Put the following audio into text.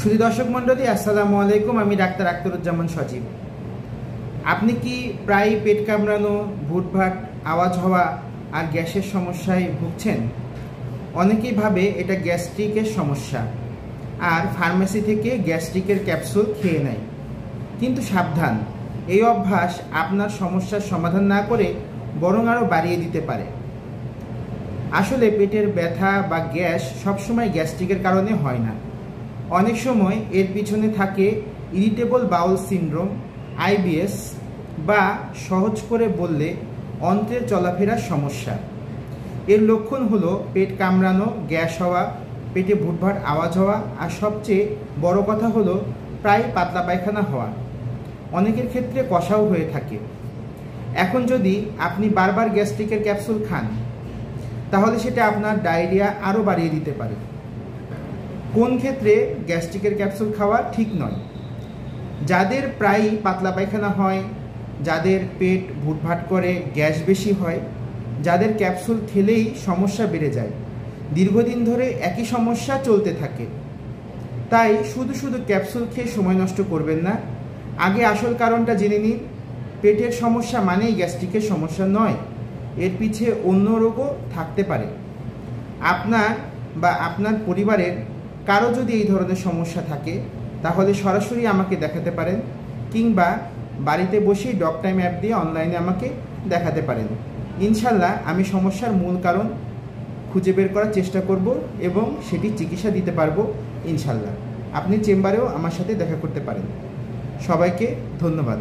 সুধী দর্শক মণ্ডলী, আসসালামু আলাইকুম। আমি ডাক্তার আখতারুজ্জামান সজীব। আপনি কি প্রায় পেট কামড়ানো, ভুটভাট, আওয়াজ হওয়া আর গ্যাসের সমস্যায় ভুগছেন? অনেকেই ভাবে এটা গ্যাস্ট্রিকের সমস্যা আর ফার্মেসি থেকে গ্যাস্ট্রিকের ক্যাপসুল খেয়ে নেয়। কিন্তু সাবধান, এই অভ্যাস আপনার সমস্যার সমাধান না করে বরং আরও বাড়িয়ে দিতে পারে। আসলে পেটের ব্যথা বা গ্যাস সবসময় গ্যাস্ট্রিকের কারণে হয় না। অনেক সময় এর পিছনে থাকে ইরিটেবল বাউল সিনড্রোম, আইবিএস, বা সহজ করে বললে অন্ত্রের চলাফেরার সমস্যা। এর লক্ষণ হলো পেট কামড়ানো, গ্যাস হওয়া, পেটে ভুটভাট আওয়াজ হওয়া, আর সবচেয়ে বড় কথা হলো প্রায় পাতলা পায়খানা হওয়া। অনেকের ক্ষেত্রে কষাও হয়ে থাকে। এখন যদি আপনি বারবার গ্যাস্ট্রিকের ক্যাপসুল খান, তাহলে সেটা আপনার ডায়রিয়া আরও বাড়িয়ে দিতে পারে। কোন ক্ষেত্রে গ্যাস্ট্রিকের ক্যাপসুল খাওয়া ঠিক নয়? যাদের প্রায়ই পাতলা পায়খানা হয়, যাদের পেট ভুটভাট করে, গ্যাস বেশি হয়, যাদের ক্যাপসুল খেলেই সমস্যা বেড়ে যায়, দীর্ঘদিন ধরে একই সমস্যা চলতে থাকে। তাই শুধু শুধু ক্যাপসুল খেয়ে সময় নষ্ট করবেন না। আগে আসল কারণটা জেনে নিন। পেটের সমস্যা মানেই গ্যাস্ট্রিকের সমস্যা নয়, এর পিছে অন্য রোগও থাকতে পারে। আপনার বা আপনার পরিবারের কারো যদি এই ধরনের সমস্যা থাকে, তাহলে সরাসরি আমাকে দেখাতে পারেন, কিংবা বাড়িতে বসেই ডকটাইম অ্যাপ দিয়ে অনলাইনে আমাকে দেখাতে পারেন। ইনশাল্লাহ আমি সমস্যার মূল কারণ খুঁজে বের করার চেষ্টা করব এবং সেটি চিকিৎসা দিতে পারবো ইনশাল্লাহ। আপনি চেম্বারেও আমার সাথে দেখা করতে পারেন। সবাইকে ধন্যবাদ।